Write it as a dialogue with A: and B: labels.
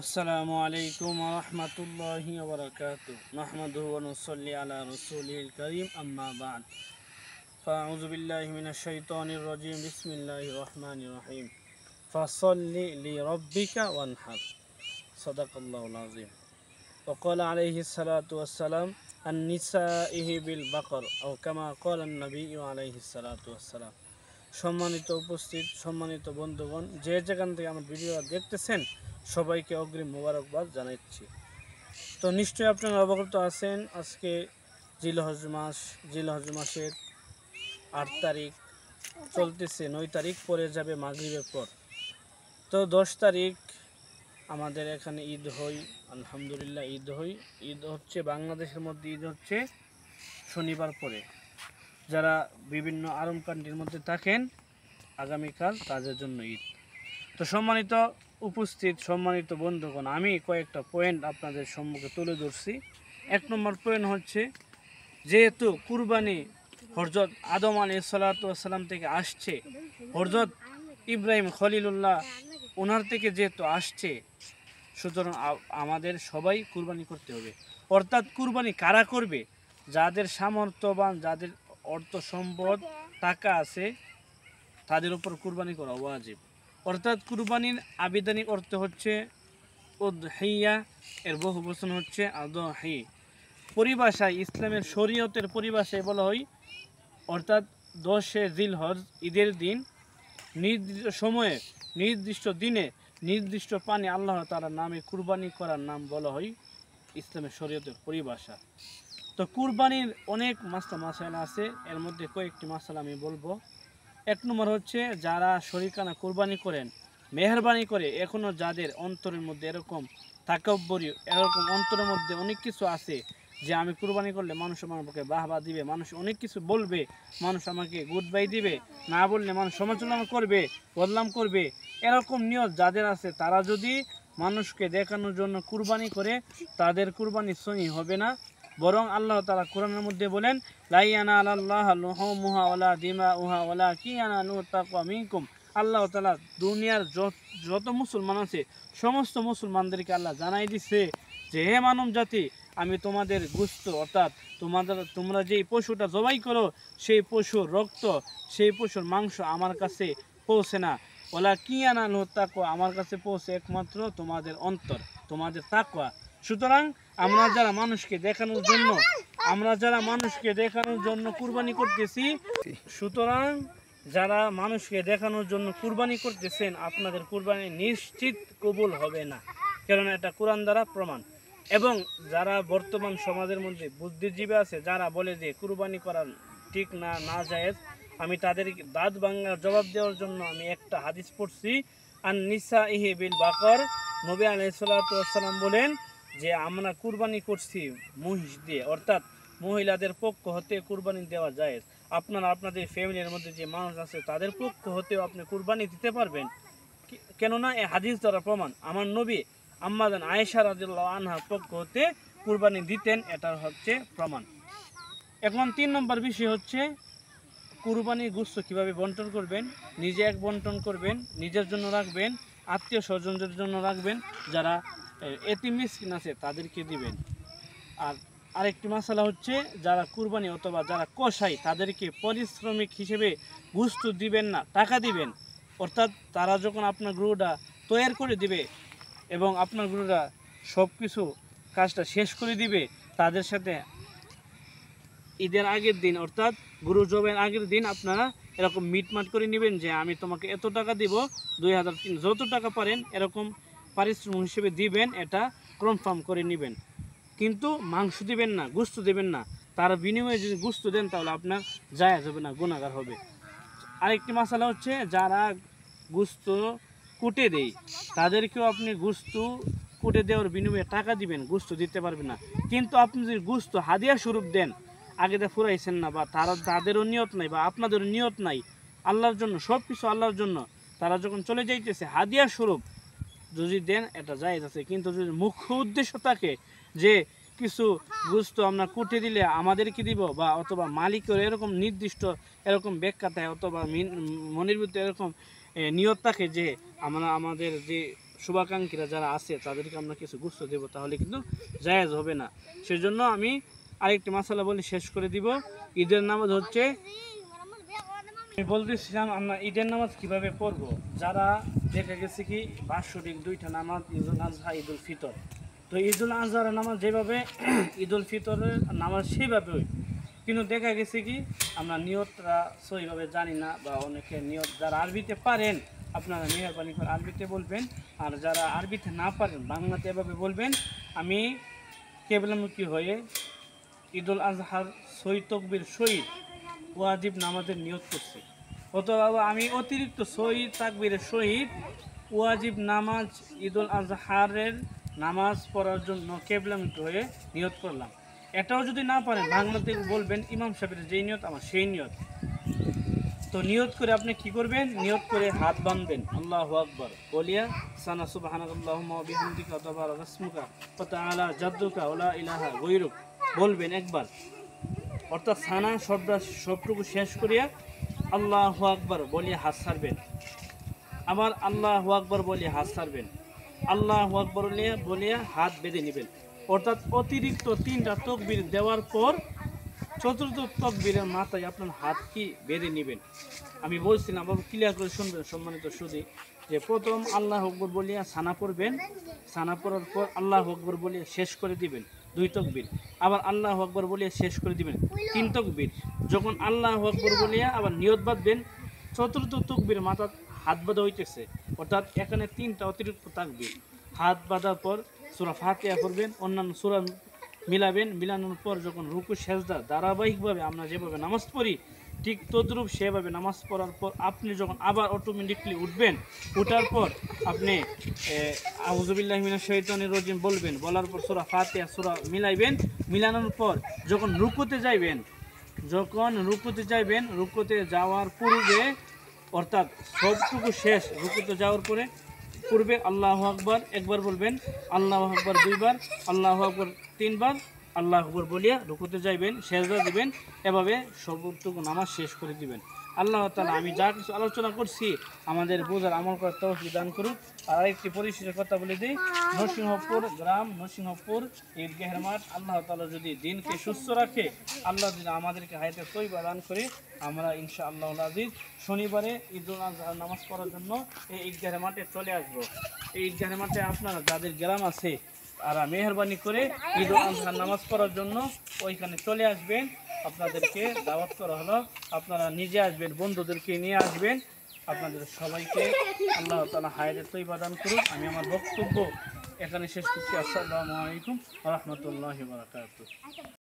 A: আসসালামু আলাইকুম ওয়া রাহমাতুল্লাহি ওয়া বারাকাতুহু নাহমাদুহু ওয়া নুসাল্লি আলা রাসূলিল কারীম আম্মা বা'দ ফাআউযু বিল্লাহি মিনাশ শাইতানির রাজীম বিসমিল্লাহির রহমানির রহিম ফাসাল্লি লিরাব্বিকা ওয়ানহার সাদাকাল্লাহুল আযীম ওয়া ক্বালা আলাইহিস সালাতু ওয়াস সালাম আন-নিসাইহি বিল বাকর আও কামা ক্বালা আন-নাবিয়্যু আলাইহিস সালাতু ওয়াস সালাম। সম্মানিত উপস্থিত, সম্মানিত বন্ধুগণ, যে যেখান থেকে আমার ভিডিও দেখতেছেন সবাইকে অগ্রিম মোবারকবাদ জানাচ্ছি। তো নিশ্চয়ই আপনারা অবগত আছেন, আজকে জিলহজ মাসের 8 তারিখ চলতেছে, 9 তারিখ পরে যাবে মাগরিবের পর। তো 10 তারিখ আমাদের এখানে ঈদ হয়, আলহামদুলিল্লাহ ঈদ হচ্ছে বাংলাদেশের মধ্যে, ঈদ হচ্ছে শনিবার পরে। যারা বিভিন্ন আরব কান্ট্রির মধ্যে থাকেন আগামীকাল তাদের জন্য ঈদ। তো সম্মানিত উপস্থিত, সম্মানিত বন্ধুগণ, আমি কয়েকটা পয়েন্ট আপনাদের সম্মুখে তুলে ধরছি। 1 নম্বর পয়েন্ট হচ্ছে, যেহেতু কুরবানি হযরত আদম আলাইহিস সালাতু ওয়াস সালাম থেকে আসছে, হযরত ইব্রাহিম খলিলুল্লাহ ওনার থেকে যেহেতু আসছে, সুতরাং আমাদের সবাই কুরবানি করতে হবে। অর্থাৎ কুরবানি কারা করবে? যাদের সামর্থ্যবান, যাদের অর্থ সম্পদ টাকা আছে, তাদের উপর কুরবানি করা ওয়াজিব। অর্থাৎ কুরবানির আবিধানিক অর্থ হচ্ছে উদহিয়া, এর বহু বচন হচ্ছে আদহি। পরিভাষায়, ইসলামের শরীয়তের পরিভাষায় বলা হয়, অর্থাৎ 10 জিলহজ ঈদের দিন নির্দিষ্ট সময়ে, নির্দিষ্ট দিনে, নির্দিষ্ট পানি আল্লাহ তাআলার নামে কুরবানি করার নাম বলা হয় ইসলামের শরীয়তের পরিভাষা। তো কুরবানির অনেক মাসালা আছে, এর মধ্যে কয়েকটি মাসালা আমি বলবো। 1 নম্বর হচ্ছে, যারা শরীকানা কুরবানি করেন, মেহরবানি করে, এখনও যাদের অন্তরের মধ্যে এরকম তাকাব্বুরি, এরকম অন্তরের মধ্যে অনেক কিছু আছে যে আমি কুরবানি করলে মানুষ আমাকে বাহবা দিবে, মানুষ অনেক কিছু বলবে, মানুষ আমাকে গুড বাই দিবে, না বললে মানুষ সমালোচনা করবে, বদনাম করবে, এরকম নিয়ত যাদের আছে, তারা যদি মানুষকে দেখানোর জন্য কুরবানি করে, তাদের কুরবানি সহি হবে না। বরং আল্লাহ তাআলা কোরআনের মধ্যে বলেন, লা ইয়ানালাল্লাহু লুহুমুহা ওয়ালা দিমাউহা ওয়ালাকিন ইয়ানালুহু তাকওয়া মিনকুম। আল্লাহ তাআলা দুনিয়ার যত মুসলমান আছে সমস্ত মুসলমানদেরকে আল্লাহ জানাই দিচ্ছে যে, হে মানব জাতি, আমি তোমাদের গোশত, অর্থাৎ তোমরা যেই পশুটা জবাই করো, সেই পশুর রক্ত, সেই পশুর মাংস আমার কাছে পৌঁছে না। ওয়ালাকিন ইয়ানালুহু তাকওয়া, আমার কাছে পৌঁছে একমাত্র তোমাদের অন্তর, তোমাদের তাকওয়া। সুতরাং আমরা যারা মানুষকে দেখানোর জন্য কুরবানি করতেছি, সুতরাং যারা মানুষকে দেখানোর জন্য কুরবানি করতেছেন, আপনাদের কুরবানি নিশ্চিত কবুল হবে না, কারণ এটা কোরআন দ্বারা প্রমাণ। এবং যারা বর্তমান সমাজের মধ্যে বুদ্ধিজীবী আছে, যারা বলে যে কুরবানি করা ঠিক না, না জায়েজ, আমি তাদের দাঁত ভাঙার জবাব দেওয়ার জন্য আমি একটা হাদিস পড়ছি, আন-নিসাইহি বিল বাকর। নবী আলাইহিস সালাতু ওয়াস সালাম বলেন যে, আমরা কুরবানি করছি মহিষ দিয়ে, অর্থাৎ মহিলাদের পক্ষ হতে কুরবানি দেওয়া যায়। আপনারা আপনাদের ফ্যামিলির মধ্যে যে মানুষ আছে তাদের পক্ষ হতেও আপনি কুরবানি দিতে পারবেন, কেননা এই হাদিস দ্বারা প্রমাণ। আমার নবী আম্মা জান আয়েশা রাদিয়াল্লাহু আনহার পক্ষ হতে কুরবানি দিতেন, এটা হচ্ছে প্রমাণ। এখন 3 নম্বর বিষয় হচ্ছে, কুরবানির গোশত কীভাবে বন্টন করবেন। নিজে এক বন্টন করবেন, নিজের জন্য রাখবেন, আত্মীয় স্বজনদের জন্য রাখবেন, যারা এতিম মিসকিন আছে তাদেরকে দিবেন। আর আরেকটি মাসালা হচ্ছে, যারা কুরবানি অথবা যারা কসাই, তাদেরকে পারিশ্রমিক হিসেবে গোশত দিবেন না, টাকা দিবেন। অর্থাৎ তারা যখন আপনার গরুটা তৈরি করে দিবে এবং আপনার গরুটা সব কিছু কাজটা শেষ করে দিবে, তাদের সাথে ঈদের আগের দিন, অর্থাৎ গরু জবের আগের দিন আপনারা এরকম মিটমাট করে নেবেন যে, আমি তোমাকে এত টাকা দিব, 2000, যত টাকা পারেন এরকম পারিশ্রমিক হিসেবে দিবেন, এটা কনফার্ম করে নেবেন। কিন্তু মাংস দিবেন না, গোশত দেবেন না। তার বিনিময়ে যদি গোশত দেন তাহলে আপনার জায়েজ হবে না, গুনাহগার হবে। আরেকটি মাসালা হচ্ছে, যারা গোশত কুটে দেয়, তাদেরকেও আপনি গোশত কুটে দেওয়ার বিনিময়ে টাকা দিবেন, গোশত দিতে পারবেন না। কিন্তু আপনি যদি গোশত হাদিয়া স্বরূপ দেন, আগে তো ফুরাইছেন না, বা তাদেরও নিয়ত নাই, বা আপনাদেরও নিয়ত নাই, আল্লাহর জন্য, সব কিছু আল্লাহর জন্য, তারা যখন চলে যাইতেছে হাদিয়া স্বরূপ যদি দেন, এটা জায়েজ আছে। কিন্তু যদি মুখ্য উদ্দেশ্য থাকে যে কিছু গোশত আমরা কুটে দিলে আমাদেরকে দিব, বা অথবা মালিকের এরকম নির্দিষ্ট এরকম ব্যাখ্যা থাকে, অথবা মনের ভিতরে এরকম নিয়ত থাকে যে আমরা আমাদের যে শুভাকাঙ্ক্ষীরা যারা আছে তাদেরকে আমরা কিছু গোশত দেব, তাহলে কিন্তু জায়েজ হবে না। সেজন্য আমি আরেকটি মাসালা বলে শেষ করে দিব। ঈদের নামাজ হচ্ছে, আমি বলতেছিলাম আমরা ঈদের নামাজ কিভাবে পড়ব। যারা দেখা গেছে কি বাৎসরিক দুইটা নামাজ, ঈদুল আজহা, ঈদুল ফিতর, তো ঈদুল আজহার নামাজ যেভাবে ঈদুল ফিতরের নামাজ সেভাবে, কিন্তু দেখা গেছে কি আমরা নিয়তটা সহিভাবে জানি না, বা অনেকে নিয়ত যারা আরবিতে পারেন আপনারা মেহরবানি করে আরবিতে বলবেন, আর যারা আরবিতে না পারেন বাংলাতে এভাবে বলবেন, আমি কেবলামুখী হয়ে ঈদুল আজহার সহি তকবীর সহিত ওয়াজিব নামাজের নিয়ত করছি, অথবা আমি অতিরিক্ত সহি তাকবীরের সহিত ওয়াজিব নামাজ ঈদুল আজহারের নামাজ পড়ার জন্য কেবলামুখী হয়ে নিয়ত করলাম। এটাও যদি না পারেন বাংলাতে বলবেন ইমাম সাহেবের যেই নিয়ত আমার সেই নিয়ত। তো নিয়ত করে আপনি কি করবেন, নিয়ত করে হাত বাঁধবেন আল্লাহু আকবার বলিয়া সানা সুবহানাল্লাহুম্মা ওয়া বিহামদিকা ওয়া তাবারাকা ইসমুকা ওয়া তাআলা জাদ্দুকা ওয়া লা ইলাহা গায়রুক বলবেন একবার, অর্থাৎ সানা সবটুকু শেষ করিয়া আল্লাহু আকবার বলিয়া হাত ছাড়বেন, আবার আল্লাহু আকবার বলিয়া হাত ছাড়বেন, আল্লাহু আকবার বলিয়া হাত বেঁধে নেবেন। অর্থাৎ অতিরিক্ত 3টা তাকবীর দেওয়ার পর 4র্থ তাকবীরের মাথায় আপনার হাত কি বেঁধে নেবেন। আমি বলছিলাম বাবু ক্লিয়ার করে শুনবেন সম্মানিত সুধী, যে প্রথম আল্লাহু আকবার বলিয়া সানা পড়বেন, সানা পড়ার পর আল্লাহু আকবার বলিয়া শেষ করে দিবেন 2 তাকবীর, আবার আল্লাহু আকবার বলিয়া শেষ করে দিবেন 3 তাকবীর। যখন আল্লাহু আকবার বলিয়া আবার নিয়ত বাঁধবেন, 4র্থ তাকবীর মাথা হাত বাঁধা হইতেছে, অর্থাৎ এখানে 3টা অতিরিক্ত তাকবীর। হাত বাঁধার পর সূরা ফাতিহা পড়বেন, অন্যান্য সূরা মিলাবেন, মিলানোর পর যখন রুকু সেজদা ধারাবাহিকভাবে আমরা যেভাবে নামাজ পড়ি ঠিক তদ্রূপ সেভাবে নামাজ পড়ার পর আপনি যখন আবার অটোমেটিকলি উঠবেন, উঠার পর আপনি আউযু বিল্লাহি মিনাশ শাইতানির রাজিম বলবেন, বলার পর সূরা ফাতিহা সূরা মিলাইবেন, মিলানোর পর যখন রুকুতে যাইবেন, রুকুতে যাওয়ার পূর্বে, অর্থাৎ সবটুকু শেষ রুকুতে যাওয়ার পূর্বে আল্লাহু আকবার একবার বলবেন, আল্লাহু আকবার 2 বার, আল্লাহু আকবার 3 বার, আল্লাহু আকবার বলিয়া রুকুতে যাইবেন, সেজদা দিবেন, এভাবে সবটুকু নামাজ শেষ করে দিবেন। আল্লাহ তাআলা আমি যা কিছু আলোচনা করছি আমাদের বোঝার আমল করার তৌফিক দান করুক। আর আরেকটি পরিশেষের কথা বলে দিই, নরসিংহপুর গ্রাম, নরসিংহপুর ঈদগাহের মাঠ, আল্লাহ তাআলা যদি দিনকে সুস্থ রাখে, আল্লাহ যদি আমাদেরকে হায়াতে তয়্যিবা দান করে, আমরা ইনশাআল্লাহুল আজিজ শনিবারে ঈদুল আজহার নামাজ পড়ার জন্য এই ঈদগাহের মাঠে চলে আসবো। এই ঈদগাহের মাঠে আপনারা যাদের গ্রাম আছে তারা মেহরবানি করে ঈদুল আজহার নামাজ পড়ার জন্য ওইখানে চলে আসবেন। আপনাদেরকে দাওয়াত করা হলো, আপনারা নিজে আসবেন, বন্ধুদেরকে নিয়ে আসবেন। আপনাদের সবাইকে আল্লাহ তাআলা হায়াতে তয়্যিবা দান করুন। আমি আমার বক্তব্য এখানে শেষ করছি। আসসালামু আলাইকুম ওয়া রাহমাতুল্লাহি ওয়া বারাকাতুহু।